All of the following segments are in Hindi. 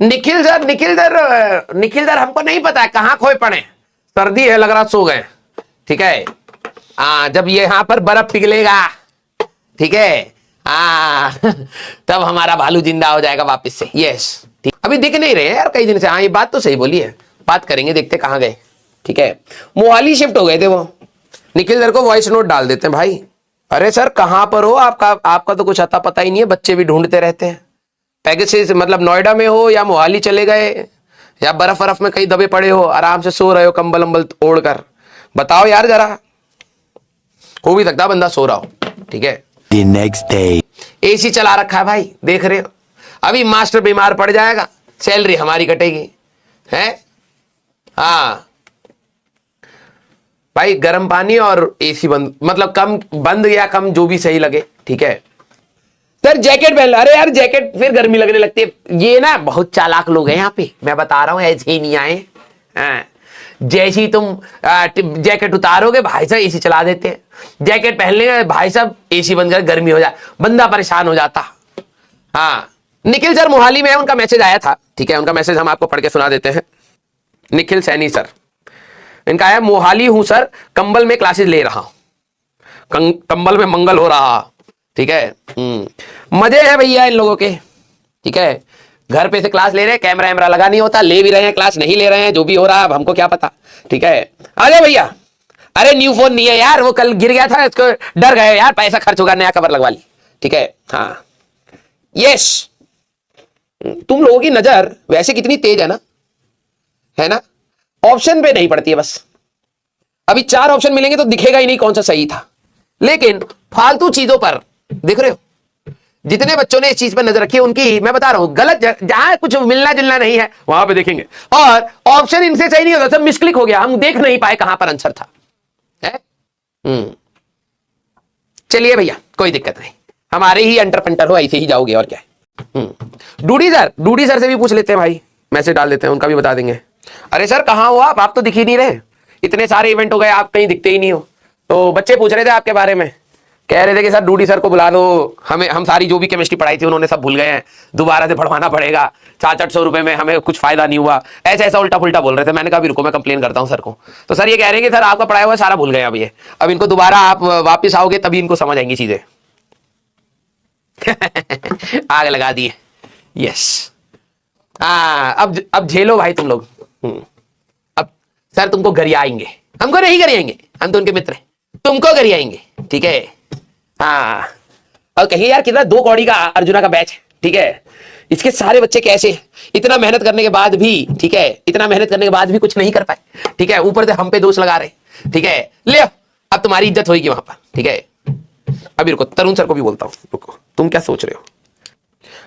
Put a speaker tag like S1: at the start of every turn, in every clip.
S1: निखिल सर हमको नहीं पता है कहाँ खोए पड़े, सर्दी है लग रहा सो गए। ठीक है जब ये यहाँ पर बर्फ पिघलेगा, ठीक है तब हमारा भालू जिंदा हो जाएगा वापस से। यस ठीक, अभी दिख नहीं रहे यार कई दिन से। हाँ ये बात तो सही बोली है, बात करेंगे, देखते कहाँ गए। ठीक है मोहाली शिफ्ट हो गए थे वो। निखिल सर को वॉइस नोट डाल देते हैं भाई। अरे सर कहाँ पर हो, आपका तो कुछ अता पता ही नहीं है, बच्चे भी ढूंढते रहते हैं। पैकेज मतलब नोएडा में हो या मोहाली चले गए या बर्फ बर्फ में कहीं दबे पड़े हो, आराम से सो रहे हो कंबल अंबल ओढ़ कर, बताओ यार जरा। हो भी सकता बंदा सो रहा हो। ठीक है
S2: The next day.
S1: एसी चला रखा है भाई, देख रहे हो। अभी मास्टर बीमार पड़ जाएगा, सैलरी हमारी कटेगी है। हाँ भाई गर्म पानी और एसी बंद, मतलब कम बंद या कम जो भी सही लगे। ठीक है सर जैकेट पहन लो। अरे यार जैकेट फिर गर्मी लगने लगती है। ये ना बहुत चालाक लोग हैं यहाँ पे, मैं बता रहा हूँ, ऐसे ही नहीं आए। जैसे ही तुम जैकेट उतारोगे भाई साहब एसी चला देते हैं, जैकेट पहन लेंगे भाई साहब एसी बंद कर, गर्मी हो जाए, बंदा परेशान हो जाता। हाँ निखिल सर मोहाली में है, उनका मैसेज आया था। ठीक है उनका मैसेज हम आपको पढ़ के सुना देते हैं। निखिल सैनी सर, इनका है मोहाली हूं सर, कंबल में क्लासेस ले रहा हूं, कंबल में मंगल हो रहा। ठीक है मजे हैं भैया इन लोगों के। ठीक है घर पे से क्लास ले रहे हैं, कैमरा वैमरा लगा नहीं होता, ले भी रहे हैं क्लास, नहीं ले रहे हैं, जो भी हो रहा है अब हमको क्या पता। ठीक है आ जाओ भैया। अरे न्यू फोन नहीं है यार, वो कल गिर गया था, इसको डर गए यार, पैसा खर्च होगा, नया कवर लगवा ली। ठीक है हाँ यस, तुम लोगों की नजर वैसे कितनी तेज है ना, ऑप्शन पे नहीं पड़ती है बस। अभी 4 ऑप्शन मिलेंगे तो दिखेगा ही नहीं कौन सा सही था, लेकिन फालतू चीजों पर देख रहे हो। जितने बच्चों ने इस चीज पर नजर रखी है उनकी, मैं बता रहा हूं, गलत जहां कुछ मिलना जुलना नहीं है वहां पे देखेंगे। और ऑप्शन इनसे सही नहीं होता, सब मिसक्लिक हो गया, हम देख नहीं पाए कहां पर आंसर था। चलिए भैया कोई दिक्कत नहीं, हमारे ही अंटर पंटर हो, ऐसे ही जाओगे और क्या है। डूडी सर से भी पूछ लेते हैं भाई, मैसेज डाल देते हैं, उनका भी बता देंगे। अरे सर कहां हो आप तो दिख ही नहीं रहे, इतने सारे इवेंट हो गए आप कहीं दिखते ही नहीं हो। तो बच्चे पूछ रहे थे आपके बारे में, कह रहे थे कि सर डूडी सर को बुला लो, हम सारी जो भी केमिस्ट्री पढ़ाई थी उन्होंने सब भूल गए हैं, दोबारा से पढ़वाना पड़ेगा, 400-800 रुपए में हमें कुछ फायदा नहीं हुआ, ऐसा उल्टा पुल्टा बोल रहे थे। मैंने कहा रुको मैं कंप्लेन करता हूं सर को। तो सर ये कह रहे हैं कि सर आपका पढ़ाया हुआ सारा भूल गए, अब इनको दोबारा आप वापिस आओगे तभी इनको समझ आएंगी चीजें। आग लगा दिए। यस अब झेलो भाई तुम लोग। अब सर तुमको गरियाएंगे, हमको नहीं गरियाएंगे, हम तो उनके मित्र हैं, तुमको गरियाएंगे। ठीक है हाँ और कहिए यार कितना 2 कौड़ी का अर्जुना का बैच है। ठीक है इसके सारे बच्चे कैसे इतना मेहनत करने के बाद भी, ठीक है इतना मेहनत करने के बाद भी कुछ नहीं कर पाए। ठीक है ऊपर से हम पे दोष लगा रहे। ठीक है ले अब तुम्हारी इज्जत होगी वहां पर। ठीक है अभी रुको, तरुण सर को भी बोलता हूं, रुको तुम क्या सोच रहे हो।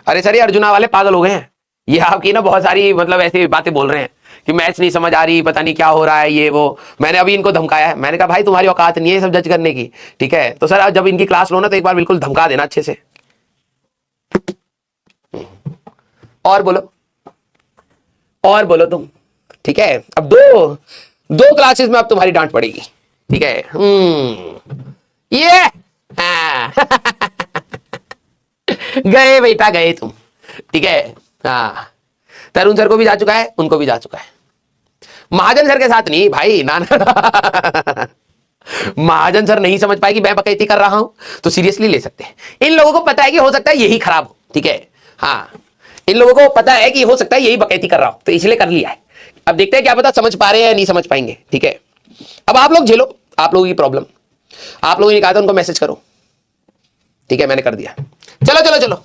S1: अरे सर ये अर्जुना वाले पागल हो गए हैं, ये आपकी ना बहुत सारी मतलब ऐसी बातें बोल रहे हैं कि मैच नहीं समझ आ रही, पता नहीं क्या हो रहा है ये वो। मैंने अभी इनको धमकाया है, मैंने कहा भाई तुम्हारी औकात नहीं है सब जज करने की। ठीक है तो सर जब इनकी क्लास लो ना तो एक बार बिल्कुल धमका देना अच्छे से। और बोलो तुम। ठीक है अब दो क्लासेस में अब तुम्हारी डांट पड़ेगी। ठीक है ये गए बेटा गए तुम। ठीक है हाँ तरुण सर को भी जा चुका है, उनको भी जा चुका है, महाजन सर के साथ नहीं भाई ना। महाजन सर नहीं समझ पाए कि मैं बकैती कर रहा हूं तो सीरियसली ले सकते हैं। इन लोगों को पता है कि हो सकता है यही खराब हो। ठीक है हाँ इन लोगों को पता है कि हो सकता है यही बकैती कर रहा हूं तो इसलिए कर लिया है। अब देखते हैं क्या पता समझ पा रहे हैं या नहीं समझ पाएंगे। ठीक है अब आप लोग झेलो, आप लोगों की प्रॉब्लम, आप लोगों ने कहा था उनको मैसेज करो। ठीक है मैंने कर दिया, चलो।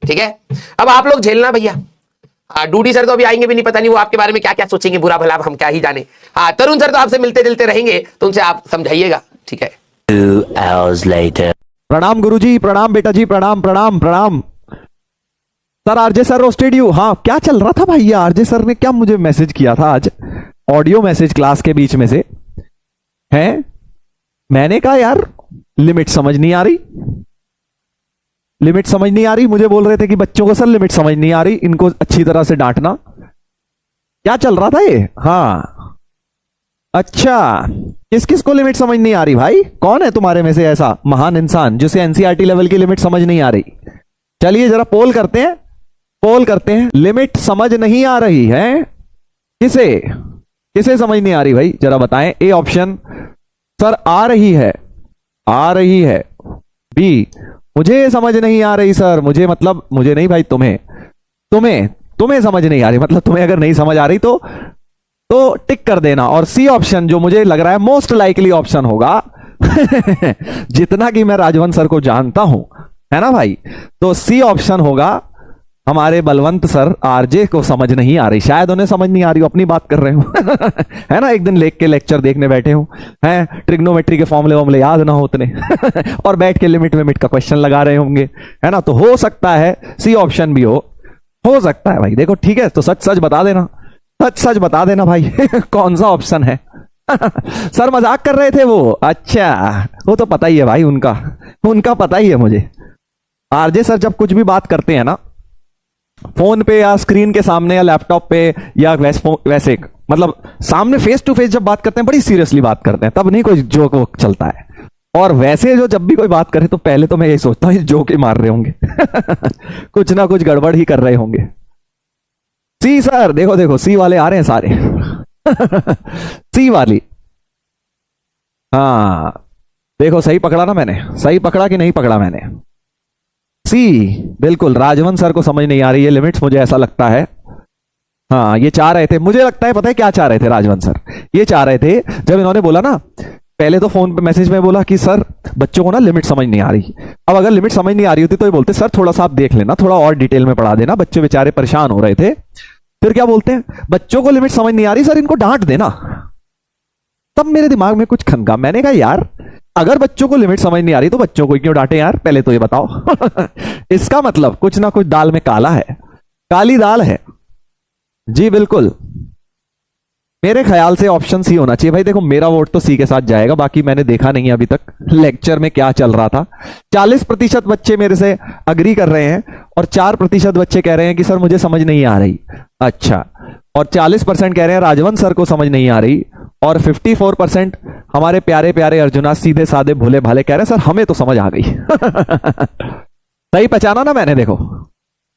S1: ठीक है अब आप लोग झेलना भैया। डूडी सर तो अभी आएंगे भी नहीं, पता नहीं वो आपके बारे में क्या क्या सोचेंगे, बुरा भला हम क्या ही जाने। हाँ तरुण सर तो आपसे मिलते जुलते रहेंगे तो उनसे आप समझाइएगा। ठीक है
S2: 2 hours later.
S3: प्रणाम गुरुजी, प्रणाम बेटा जी, प्रणाम sir. RJ sir roasted you. हाँ क्या चल रहा था भाई, आरजे सर ने क्या मुझे मैसेज किया था आज, ऑडियो मैसेज क्लास के बीच में से है। मैंने कहा यार लिमिट समझ नहीं आ रही, मुझे बोल रहे थे कि बच्चों को सर लिमिट समझ नहीं आ रही, इनको अच्छी तरह से डांटना। क्या चल रहा था ये। हाँ अच्छा किस को लिमिट समझ नहीं आ रही भाई, कौन है तुम्हारे में से ऐसा महान इंसान जिसे एनसीईआरटी लेवल की लिमिट समझ नहीं आ रही। चलिए जरा पोल करते हैं, पोल करते हैं। लिमिट समझ नहीं आ रही है, किसे किसे समझ नहीं आ रही भाई जरा बताएं। ए ऑप्शन सर आ रही है, आ रही है। बी मुझे समझ नहीं आ रही सर, मुझे मतलब मुझे नहीं भाई, तुम्हें तुम्हें तुम्हें समझ नहीं आ रही, मतलब तुम्हें अगर नहीं समझ आ रही तो टिक कर देना। और सी ऑप्शन जो मुझे लग रहा है मोस्ट लाइकली ऑप्शन होगा जितना कि मैं राजवंत सर को जानता हूं, है ना भाई, तो सी ऑप्शन होगा। हमारे बलवंत सर आरजे को समझ नहीं आ रही, शायद उन्हें समझ नहीं आ रही, अपनी बात कर रहे हो है ना, एक दिन लेक के लेक्चर देखने बैठे हो, हैं ट्रिग्नोमेट्री के फॉर्मूले वॉर्मूले याद ना हो उतने और बैठ के लिमिट विमिट का क्वेश्चन लगा रहे होंगे, है ना। तो हो सकता है सी ऑप्शन भी हो सकता है भाई। देखो ठीक है, तो सच सच बता देना, सच सच बता देना भाई कौन सा ऑप्शन है सर मजाक कर रहे थे वो, अच्छा वो तो पता ही है भाई, उनका पता ही है मुझे। आरजे सर जब कुछ भी बात करते हैं ना, फोन पे या स्क्रीन के सामने या लैपटॉप पे या वैसे मतलब सामने फेस टू फेस जब बात करते हैं बड़ी सीरियसली बात करते हैं, तब नहीं कोई जोक वोक चलता है। और वैसे जो जब भी कोई बात करे तो पहले तो मैं यही सोचता हूं जोक ही मार रहे होंगे कुछ ना कुछ गड़बड़ ही कर रहे होंगे। सी सर देखो देखो, सी वाले आ रहे हैं सारे सी वाली, हाँ देखो सही पकड़ा ना मैंने, सही पकड़ा कि नहीं पकड़ा मैंने। सी बिल्कुल, राजवंत सर को समझ नहीं आ रही है लिमिट्स, मुझे ऐसा लगता है। हाँ ये चाह रहे थे, मुझे लगता है पता है क्या चाह रहे थे राजवंत सर, ये चाह रहे थे जब इन्होंने बोला ना, पहले तो फोन पे मैसेज में बोला कि सर बच्चों को ना लिमिट समझ नहीं आ रही। अब अगर लिमिट समझ नहीं आ रही होती तो ये बोलते सर थोड़ा सा आप देख लेना, थोड़ा और डिटेल में पढ़ा देना, बच्चे बेचारे परेशान हो रहे थे। फिर क्या बोलते हैं, बच्चों को लिमिट समझ नहीं आ रही सर, इनको डांट देना। तब मेरे दिमाग में कुछ खनका, मैंने कहा यार अगर बच्चों को लिमिट समझ नहीं आ रही तो बच्चों को क्यों डांटे यार, पहले तो ये बताओ इसका मतलब कुछ ना कुछ दाल में काला है, काली दाल है। जी बिल्कुल, मेरे ख्याल से ऑप्शन सी होना चाहिए भाई। देखो मेरा वोट तो सी के साथ जाएगा, बाकी मैंने देखा नहीं अभी तक लेक्चर में क्या चल रहा था। 40% बच्चे मेरे से अग्री कर रहे हैं और 4% बच्चे कह रहे हैं कि सर मुझे समझ नहीं आ रही। अच्छा, और 40% कह रहे हैं राजवंत सर को समझ नहीं आ रही, और 54% हमारे प्यारे प्यारे अर्जुना सीधे साधे भोले भाले कह रहे हैं सर हमें तो समझ आ गई सही पहचाना ना मैंने, देखो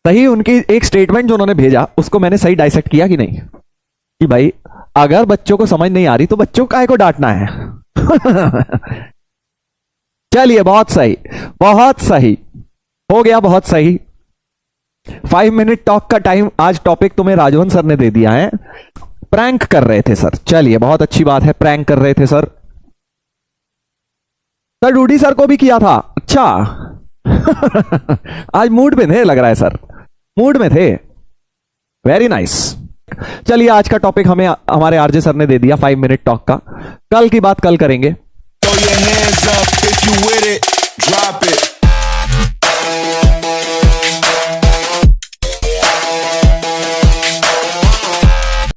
S3: सही उनकी एक स्टेटमेंट जो उन्होंने भेजा उसको मैंने सही डाइसेक्ट किया कि नहीं, कि भाई अगर बच्चों को समझ नहीं आ रही तो बच्चों काहे को डांटना है चलिए बहुत सही, बहुत सही हो गया, बहुत सही। 5 मिनट टॉक का टाइम आज टॉपिक तुम्हें राजवंत सर ने दे दिया है। प्रैंक कर रहे थे सर, चलिए बहुत अच्छी बात है, प्रैंक कर रहे थे सर। सर डूडी सर को भी किया था, अच्छा आज मूड में थे लग रहा है सर, मूड में थे, वेरी नाइस। चलिए आज का टॉपिक हमें हमारे आरजे सर ने दे दिया 5 मिनट टॉक का, कल की बात कल करेंगे।